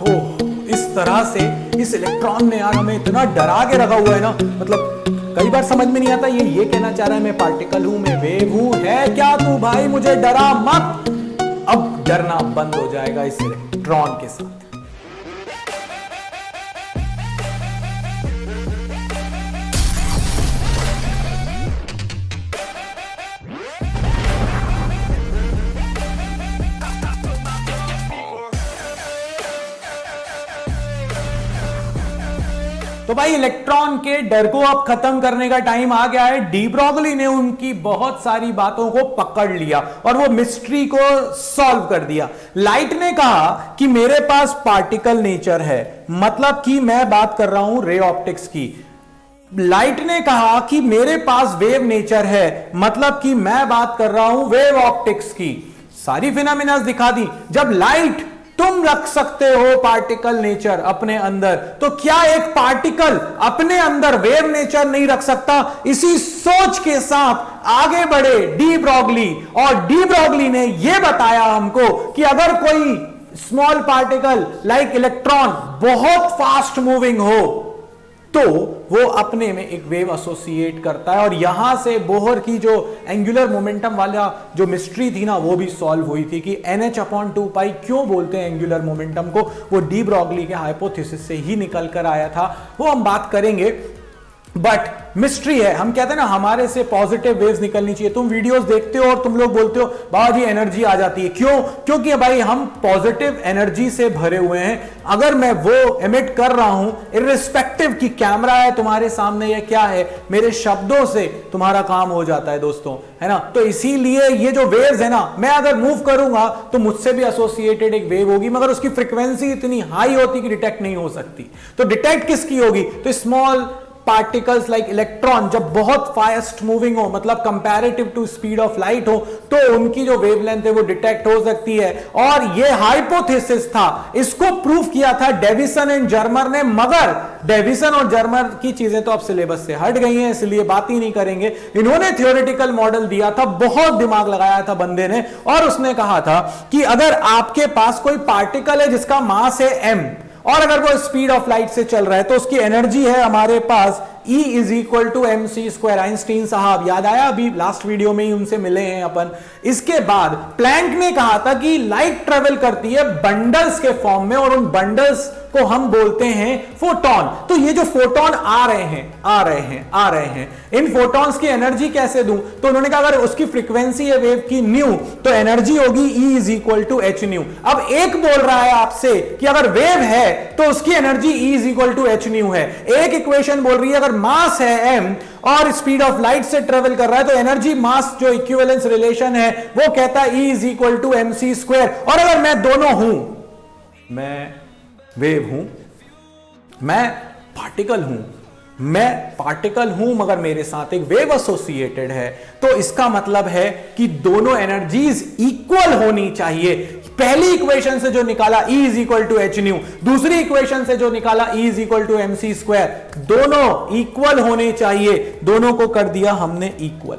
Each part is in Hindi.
इस तरह से इस इलेक्ट्रॉन ने यार हमें इतना डरा के रखा हुआ है ना, मतलब कई बार समझ में नहीं आता ये कहना चाह रहा है मैं पार्टिकल हूं, मैं वेव हूं, है क्या तू भाई, मुझे डरा मत। अब डरना बंद हो जाएगा इस इलेक्ट्रॉन के साथ। तो भाई इलेक्ट्रॉन के डर को अब खत्म करने का टाइम आ गया है। डी ब्रॉगली ने उनकी बहुत सारी बातों को पकड़ लिया और वो मिस्ट्री को सॉल्व कर दिया। लाइट ने कहा कि मेरे पास पार्टिकल नेचर है, मतलब कि मैं बात कर रहा हूं रे ऑप्टिक्स की। लाइट ने कहा कि मेरे पास वेव नेचर है, मतलब कि मैं बात कर रहा हूं वेव ऑप्टिक्स की। सारी फिनोमिना दिखा दी। जब लाइट तुम रख सकते हो पार्टिकल नेचर अपने अंदर, तो क्या एक पार्टिकल अपने अंदर वेव नेचर नहीं रख सकता? इसी सोच के साथ आगे बढ़े डी ब्रॉगली, और डी ब्रॉगली ने यह बताया हमको कि अगर कोई स्मॉल पार्टिकल लाइक इलेक्ट्रॉन बहुत फास्ट मूविंग हो तो वो अपने में एक वेव एसोसिएट करता है। और यहां से बोहर की जो एंगुलर मोमेंटम वाला जो मिस्ट्री थी ना, वो भी सॉल्व हुई थी कि NH/2π क्यों बोलते हैं एंगुलर मोमेंटम को, वो डी ब्रॉगली के हाइपोथेसिस से ही निकल कर आया था। वो हम बात करेंगे, बट मिस्ट्री है। हम कहते हैं ना हमारे से पॉजिटिव वेव्स निकलनी चाहिए। तुम वीडियोस देखते हो और तुम लोग बोलते हो बाबा जी एनर्जी आ जाती है, क्यों? क्योंकि भाई हम पॉजिटिव एनर्जी से भरे हुए हैं। अगर मैं वो एमिट कर रहा हूं, इर्रिस्पेक्टिव कि कैमरा है तुम्हारे सामने या क्या है, मेरे शब्दों से तुम्हारा काम हो जाता है दोस्तों, है ना। तो इसीलिए ये जो वेव्स है ना, मैं अगर मूव करूंगा तो मुझसे भी एसोसिएटेड एक वेव होगी, मगर उसकी फ्रीक्वेंसी इतनी हाई होती कि डिटेक्ट नहीं हो सकती। तो डिटेक्ट किसकी होगी? तो स्मॉल पार्टिकल्स लाइक इलेक्ट्रॉन जब बहुत फास्ट मूविंग हो, मतलब comparative to speed of light हो, तो उनकी जो वेवलेंथ है वो डिटेक्ट हो सकती है। और ये हाइपोथेसिस था, इसको प्रूव किया था डेविसन एंड जर्मर ने। मगर डेविसन और जर्मर की चीजें तो अब सिलेबस से हट गई हैं, इसलिए बात ही नहीं करेंगे। इन्होंने थ्योरेटिकल मॉडल दिया था, बहुत दिमाग लगाया था बंदे ने, और उसने कहा था कि अगर आपके पास कोई पार्टिकल है जिसका मास है m, और अगर वो स्पीड ऑफ लाइट से चल रहा है तो उसकी एनर्जी है हमारे पास E = mc²। आइंस्टीन साहब याद आया, अभी लास्ट वीडियो में ही उनसे मिले हैं अपन। इसके बाद प्लैंक ने कहा था कि लाइट ट्रेवल करती है बंडल्स के फॉर्म में, और उन बंडल्स को हम बोलते हैं फोटोन। तो ये जो फोटोन आ रहे हैं, इन फोटॉन्स की एनर्जी कैसे दूं? तो उन्होंने कहा अगर उसकी फ्रीक्वेंसी है वेव की न्यू, तो एनर्जी होगी E = hν। अब एक बोल रहा है आपसे कि अगर वेव है तो उसकी एनर्जी E = hν है। एक इक्वेशन बोल रही है अगर मास है m और स्पीड ऑफ लाइट से ट्रेवल कर रहा है तो एनर्जी मास जो इक्विवेलेंस रिलेशन है वो कहता है E = mc²। और अगर मैं दोनों हूं, मैं वेव हूं, मैं पार्टिकल हूं मगर मेरे साथ एक वेव एसोसिएटेड है, तो इसका मतलब है कि दोनों एनर्जीज इक्वल होनी चाहिए। पहली इक्वेशन से जो निकाला E = hν, दूसरी इक्वेशन से जो निकाला E = mc², दोनों इक्वल होने चाहिए। दोनों को कर दिया हमने equal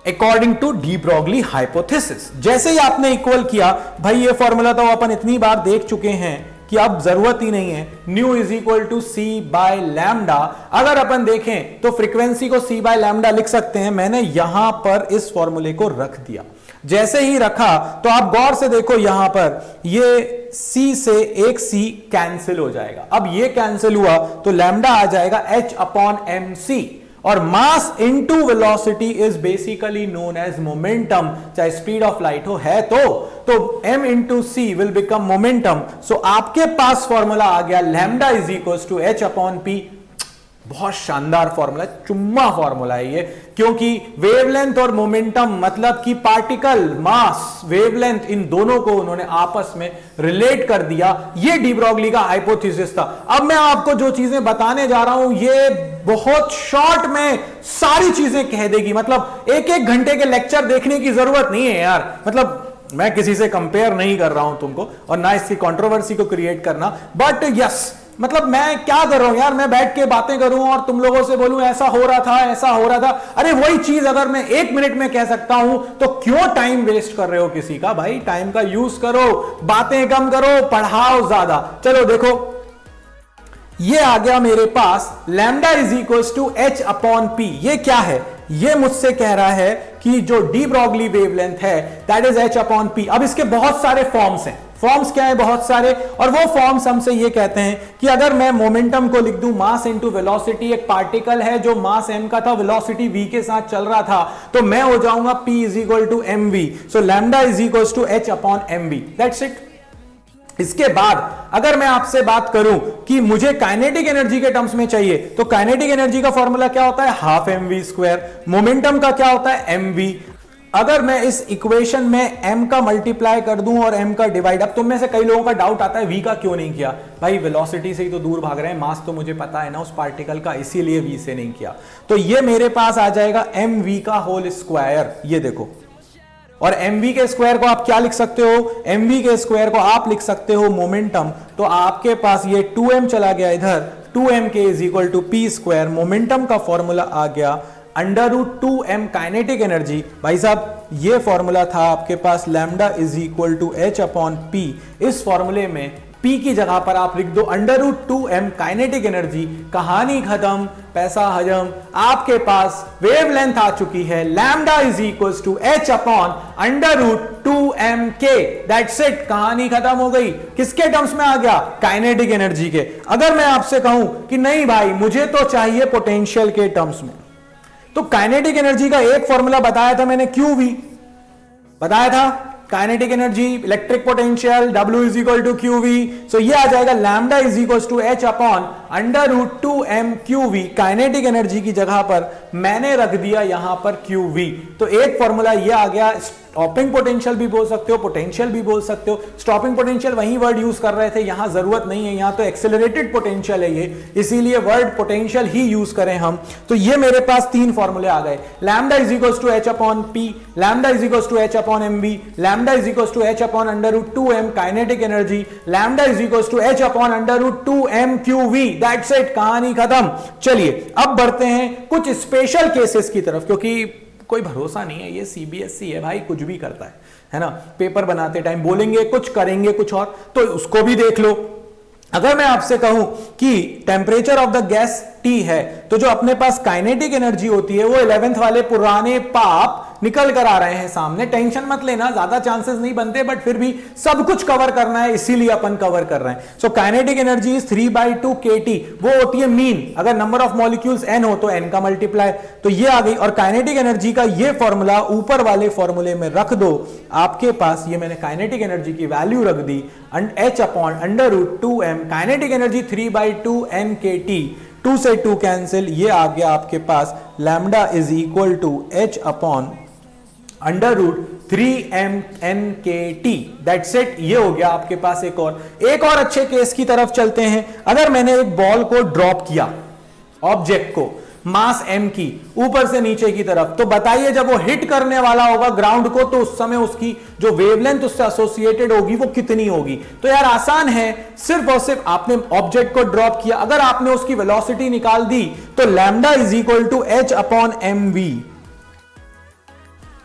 according to de Broglie hypothesis. जैसे ही आपने इक्वल किया, भाई ये फॉर्मूला तो अपन इतनी बार देख चुके हैं कि अब जरूरत ही नहीं है। New = c/λ। अगर अपन देखें तो फ्रीक्वेंसी को c/λ लिख सकते हैं। मैंने यहां पर इस फॉर्मूले को रख दिया। जैसे ही रखा तो आप गौर से देखो, यहां पर ये c से एक c कैंसिल हो जाएगा। अब ये कैंसिल हुआ तो लैम्डा आ जाएगा h/mc, और mass into velocity is basically known as momentum. चाहे स्पीड ऑफ लाइट हो है तो m × c will become momentum. So आपके पास फॉर्मूला आ गया लैम्डा = h/p। बहुत शानदार फॉर्मूला, चुम्मा फॉर्मूला है ये, क्योंकि वेवलेंथ और मोमेंटम मतलब कि पार्टिकल मास वेवलेंथ, इन दोनों को उन्होंने आपस में रिलेट कर दिया। ये डी ब्रॉगली का हाइपोथेसिस था। अब मैं आपको जो चीजें बताने जा रहा हूं ये बहुत शॉर्ट में सारी चीजें कह देगी, मतलब एक घंटे के लेक्चर देखने की जरूरत नहीं है यार। मतलब मैं किसी से कंपेयर नहीं कर रहा हूं तुमको, और ना इसकी कंट्रोवर्सी को क्रिएट करना, बट यस मतलब मैं क्या कर रहा हूं यार, मैं बैठ के बातें करूं और तुम लोगों से बोलूं ऐसा हो रहा था, ऐसा हो रहा था। अरे वही चीज अगर मैं 1 मिनट में कह सकता हूं तो क्यों टाइम वेस्ट कर रहे हो किसी का? भाई टाइम का यूज करो, बातें कम करो, पढ़ाओ ज्यादा। चलो देखो, ये आ गया मेरे पास lambda is equal to H upon P. ये क्या है? ये मुझसे कह रहा है कि जो डी ब्रॉगली वेवलेंथ है that is H upon P. अब इसके बहुत सारे फॉर्म्स हैं। फॉर्म्स क्या है? बहुत सारे। और वो फॉर्म्स हमसे ये कहते हैं कि अगर मैं मोमेंटम को लिख दूं मास इनटू वेलोसिटी, एक पार्टिकल है जो मास m का था, वेलोसिटी v के साथ चल रहा था, तो मैं हो जाऊंगा p is equal to M V. So lambda is equal to H upon M V. That's it. इसके बाद अगर मैं आपसे बात करूं कि मुझे काइनेटिक एनर्जी के टर्म्स में चाहिए, तो काइनेटिक एनर्जी का फॉर्मूला क्या होता है? Half M V square. Momentum का क्या होता है? M V. अगर मैं इस इक्वेशन में m का मल्टीप्लाई कर दूं और m का डिवाइड, अब तुम में से कई लोगों का डाउट आता है v का क्यों नहीं किया? भाई वेलोसिटी से ही तो दूर भाग रहे हैं, मास तो मुझे पता है ना उस पार्टिकल का, इसीलिए v से नहीं किया। तो ये मेरे पास आ जाएगा mv का होल स्क्वायर। ये देखो, और mv के स्क्वायर को आप क्या लिख सकते हो? mv के स्क्वायर को आप लिख सकते हो मोमेंटम। तो आपके पास ये 2m चला गया इधर, 2m K is equal to P square. Momentum का फॉर्मूला आ गया under root 2m kinetic energy. भाई साहब ये फॉर्मूला था आपके पास lambda is equal to H upon P. इस फॉर्मूले में p की जगह पर आप लिख दो under root 2m kinetic energy. कहानी खत्म, पैसा हजम। आपके पास वेवलेंथ आ चुकी है lambda is equal to H upon under root 2m K. That's it, कहानी खत्म हो गई। किसके टर्म्स में आ गया? काइनेटिक एनर्जी के। अगर मैं आपसे कहूं कि नहीं भाई मुझे तो चाहिए पोटेंशियल के टर्म्स में, तो काइनेटिक एनर्जी का एक फॉर्मूला बताया था मैंने, क्यू वी बताया था। Kinetic energy, electric potential, W is equal to Q V. So ये आ जाएगा lambda is equal to H upon under root 2m Q V. Kinetic energy की जगह पर मैंने रख दिया यहां पर क्यू वी। तो एक फॉर्मूला ये आ गया। स्टॉपिंग पोटेंशियल भी बोल सकते हो, पोटेंशियल भी बोल सकते हो। स्टॉपिंग पोटेंशियल वही वर्ड यूज कर रहे थे, यहां जरूरत नहीं है, यहां तो एक्सेलरेटेड पोटेंशियल है ये, इसीलिए वर्ड पोटेंशियल ही यूज करें हम। तो ये मेरे पास 3 फॉर्मूले आ गए। Lambda is equal to H upon P, lambda is equal to H upon M V, lambda is equal to H upon under root 2m kinetic energy, lambda is equal to H upon under root 2m Q V. That's it, कहानी खत्म। चलिए अब बढ़ते हैं कुछ स्पेशल केसेस की तरफ, क्योंकि कोई भरोसा नहीं है, ये सीबीएसई है भाई, कुछ भी करता है ना। पेपर बनाते टाइम बोलेंगे कुछ, करेंगे कुछ और, तो उसको भी देख लो। अगर मैं आपसे कहूं कि temperature of the gas T है, तो जो अपने पास काइनेटिक एनर्जी होती है वो 11th वाले पुराने पाप निकल कर आ रहे हैं सामने। टेंशन मत लेना, ज्यादा चांसेस नहीं बनते, बट फिर भी सब कुछ कवर करना है, इसीलिए अपन कवर कर रहे हैं। So kinetic energy is 3/2 kT। वो होती है मीन, अगर नंबर ऑफ मॉलिक्यूल्स n हो तो n का मल्टीप्लाई, तो ये आ गई। और काइनेटिक एनर्जी का ये फॉर्मूला ऊपर वाले फॉर्मूले में रख दो। आपके पास ये मैंने काइनेटिक एनर्जी की वैल्यू रख दी h upon under root 2m। Kinetic energy 3/2 n kT। 2 से 2 कैंसिल, ये आ गया आपके पास lambda is equal to h upon under root 3m n k t। That's it, ये हो गया आपके पास। एक और अच्छे केस की तरफ चलते हैं। अगर मैंने एक बॉल को ड्रॉप किया, ऑब्जेक्ट को, मास m की, ऊपर से नीचे की तरफ, तो बताइए जब वो हिट करने वाला होगा ग्राउंड को, तो उस समय उसकी जो वेवलेंथ उससे एसोसिएटेड होगी वो कितनी होगी? तो यार आसान है, सिर्फ और सिर्फ आपने ऑब्जेक्ट को ड्रॉप किया, अगर आपने उसकी वेलोसिटी निकाल दी तो lambda is equal to H upon M V.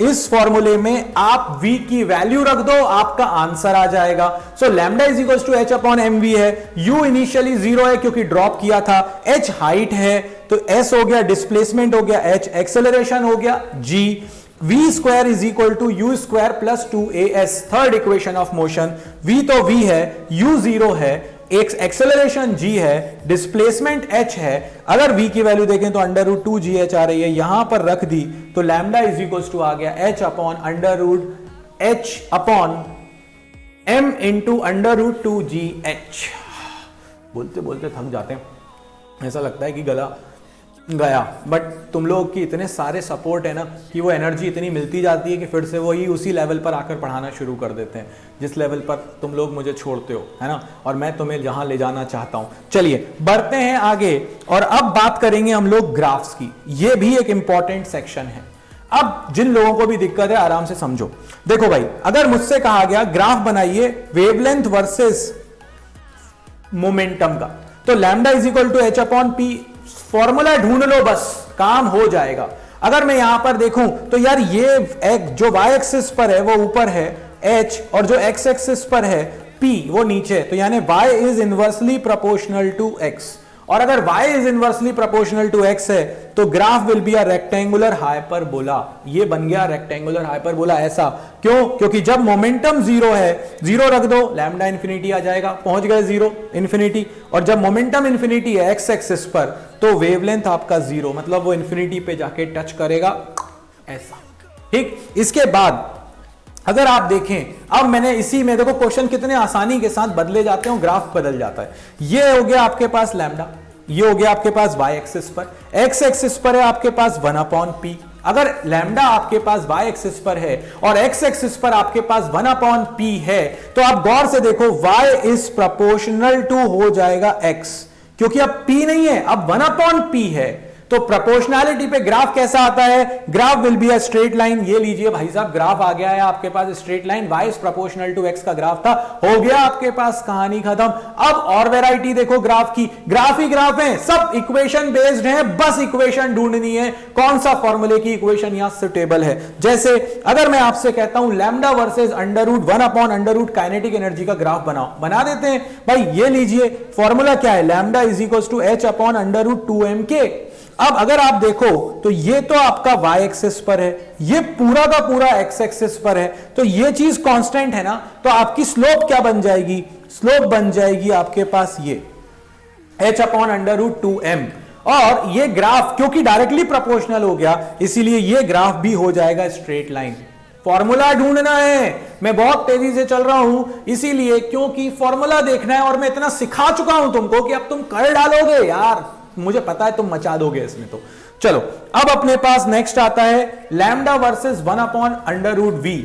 इस फॉर्मूले में आप v की वैल्यू रख दो, आपका आंसर आ जाएगा। So lambda is equal to H upon M V है। u इनिशियली 0 है क्योंकि ड्रॉप किया था, h हाइट है, तो s हो गया, डिस्प्लेसमेंट हो गया h, एक्सेलरेशन हो गया g। v square is equal to U square plus 2as, third equation of motion. v तो v है, u 0 है, एक एक्सेलरेशन g है, डिस्प्लेसमेंट h है। अगर v की वैल्यू देखें तो अंडर रूट 2gh आ रही है, यहां पर रख दी तो लैम्डा इज इक्वल टू आ गया h upon under root h upon m into under root 2gh। बोलते बोलते थक जाते हैं, ऐसा लगता है कि गला गया, बट तुम लोग की इतने सारे सपोर्ट है ना कि वो एनर्जी इतनी मिलती जाती है कि फिर से वही उसी लेवल पर आकर पढ़ाना शुरू कर देते हैं जिस लेवल पर तुम लोग मुझे छोड़ते हो, है ना, और मैं तुम्हें जहां ले जाना चाहता हूं। चलिए बढ़ते हैं आगे और अब बात करेंगे हम लोग ग्राफ्स की। ये भी एक इंपॉर्टेंट सेक्शन है। अब जिन लोगों को भी दिक्कत है आराम से समझो। देखो भाई, अगर मुझसे कहा गया ग्राफ बनाइए वेवलेंथ वर्सेस मोमेंटम का, तो lambda is equal to H upon P, formula ढूंढ लो बस, काम हो जाएगा। अगर मैं यहां पर देखूं तो यार ये जो y एक्सिस पर है वो ऊपर है h, और जो x एक्सिस पर है p वो नीचे, तो यानी y is inversely proportional to x। और अगर y is inversely proportional to x है तो graph will be a rectangular hyperbola. ये बन गया रेक्टेंगुलर हाइपरबोला। ऐसा क्यों? क्योंकि जब मोमेंटम जीरो है, जीरो रख दो, लैम्डा इंफिनिटी आ जाएगा, पहुंच गए जीरो इंफिनिटी। और जब मोमेंटम इंफिनिटी है x एक्सिस पर तो वेवलेंथ आपका जीरो, मतलब वो इंफिनिटी पे जाके टच करेगा, ऐसा। ठीक, इसके बाद अगर आप देखें, अब मैंने इसी में देखो क्वेश्चन कितने आसानी के साथ बदले जाते हैं, ग्राफ बदल जाता है। ये हो गया आपके पास लैम्डा, ये हो गया आपके पास y एक्सिस पर, x एक्सिस पर है आपके पास 1 अपॉन p। अगर लैम्डा आपके पास y एक्सिस पर है और x एक्सिस पर आपके पास 1 अपॉन p है, तो आप गौर से देखो y इज प्रोपोर्शनल टू हो जाएगा x, क्योंकि अब p नहीं है, अब 1 अपॉन p है। तो प्रोपोर्शनैलिटी पे ग्राफ कैसा आता है? Graph will be a straight line. ये लीजिए भाई साहब, ग्राफ आ गया है आपके पास straight line, y is proportional to x का ग्राफ था, हो गया आपके पास, कहानी खत्म। अब और वैरायटी देखो ग्राफ की, ग्राफ ही ग्राफ है, सब इक्वेशन बेस्ड है, बस इक्वेशन ढूंढनी है कौन सा फॉर्मूले की इक्वेशन यहां सुटेबल है। जैसे अगर मैं आपसे कहता हूं lambda versus under root 1 upon under root kinetic energy का ग्राफ बनाओ, बना देते हैं भाई। ये लीजिए फॉर्मूला क्या है, lambda is equal to H upon under root 2mk। अब अगर आप देखो तो ये तो आपका y एक्सिस पर है, ये पूरा का पूरा x एक्सिस पर है, तो ये चीज कांस्टेंट है ना, तो आपकी स्लोप क्या बन जाएगी? स्लोप बन जाएगी आपके पास ये h upon under root 2m। और ये ग्राफ क्योंकि डायरेक्टली प्रोपोर्शनल हो गया, इसीलिए ये ग्राफ भी हो जाएगा स्ट्रेट लाइन। फॉर्मूला ढूंढना है, मैं बहुत तेजी से चल रहा हूं इसीलिए, क्योंकि फॉर्मूला देखना है, और मैं इतना सिखा चुका हूं तुमको कि अब तुम कर डालोगे यार, मुझे पता है तुम मचा दोगे इसमें। तो चलो अब अपने पास नेक्स्ट आता है lambda versus 1 upon under root V.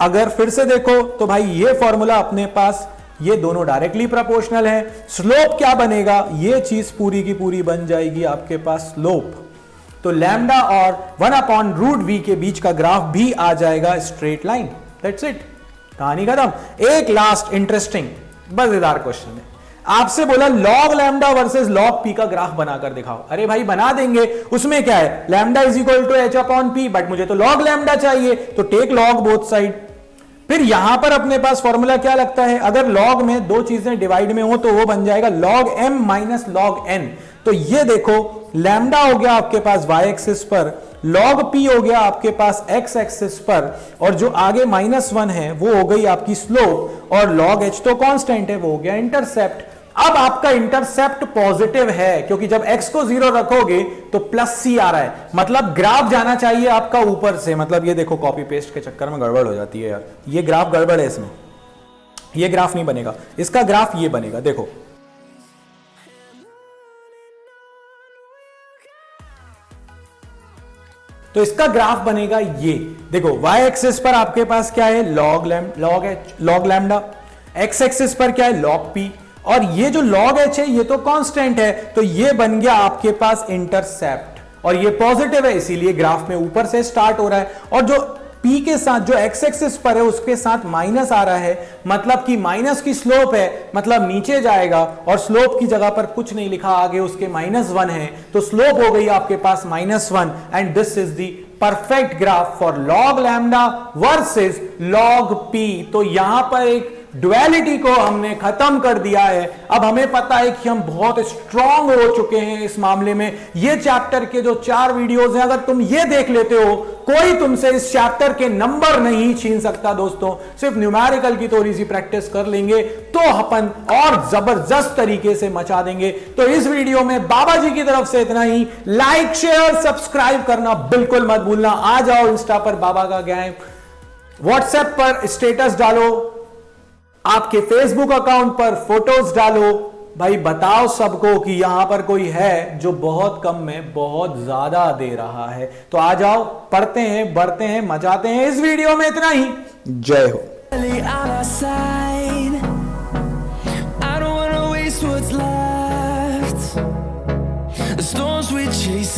अगर फिर से देखो तो भाई ये फॉर्मूला अपने पास, ये दोनों डायरेक्टली प्रोपोर्शनल है। स्लोप क्या बनेगा? ये चीज पूरी की पूरी बन जाएगी आपके पास स्लोप। तो लैम्डा और 1 अपॉन रूट वी के बीच का ग्राफ भी आ जाएगा स्ट्रेट लाइन। दैट्स इट, कहानी खत्म। एक लास्ट इंटरेस्टिंग मजेदार क्वेश्चन है, आपसे बोला log lambda versus log P का ग्राफ बनाकर दिखाओ। अरे भाई बना देंगे, उसमें क्या है, lambda is equal to H upon P, but मुझे तो लॉग लैम्डा चाहिए, तो टेक लॉग बोथ साइड। फिर यहां पर अपने पास फॉर्मूला क्या लगता है, अगर लॉग में दो चीजें डिवाइड में हो तो वो बन जाएगा log M minus log N. तो ये देखो लैम्डा हो गया आपके पास y एक्सिस पर, log p हो गया आपके पास x एक्सिस पर, और जो आगे -1 है वो हो गई आपकी स्लोप, और log h तो कांस्टेंट है, वो हो गया इंटरसेप्ट। अब आपका इंटरसेप्ट पॉजिटिव है, क्योंकि जब x को 0 रखोगे तो +c आ रहा है, मतलब ग्राफ जाना चाहिए आपका ऊपर से। मतलब ये देखो कॉपी पेस्ट के चक्कर में गड़बड़ हो जाती है यार, ये ग्राफ गड़बड़ है, इसमें ये ग्राफ नहीं बनेगा, इसका ग्राफ ये बनेगा। देखो तो इसका ग्राफ बनेगा ये, देखो y एक्सिस पर आपके पास क्या है, log लैम्डा, x एक्सिस पर क्या है, log p, और ये जो log h है ये तो कांस्टेंट है, तो ये बन गया आपके पास इंटरसेप्ट, और ये पॉजिटिव है इसीलिए ग्राफ में ऊपर से स्टार्ट हो रहा है। और जो p के साथ जो x एक्सिस पर है उसके साथ माइनस आ रहा है, मतलब कि माइनस की स्लोप है, मतलब नीचे जाएगा, और स्लोप की जगह पर कुछ नहीं लिखा, आगे उसके -1 है, तो स्लोप हो गई आपके पास -1, and this is the perfect graph for log lambda versus log p। तो यहां पर एक ड्युअलिटी को हमने खत्म कर दिया है। अब हमें पता है कि हम बहुत स्ट्रांग हो चुके हैं इस मामले में। ये चैप्टर के जो 4 वीडियोस हैं, अगर तुम ये देख लेते हो, कोई तुमसे इस चैप्टर के नंबर नहीं छीन सकता दोस्तों। सिर्फ न्यूमेरिकल की थोड़ी सी प्रैक्टिस कर लेंगे तो अपन और जबरदस्त तरीके से मचा देंगे। तो इस वीडियो में बाबा जी की तरफ से इतना ही। लाइक शेयर सब्सक्राइब करना बिल्कुल मत भूलना। आ जाओ इंस्टा पर बाबा का गैंग, व्हाट्सएप पर स्टेटस डालो, आपके फेसबुक अकाउंट पर फोटोज डालो, भाई बताओ सबको कि यहां पर कोई है जो बहुत कम में बहुत ज्यादा दे रहा है। तो आ जाओ, पढ़ते हैं, बढ़ते हैं, मचाते हैं। इस वीडियो में इतना ही। जय हो। The storms we chase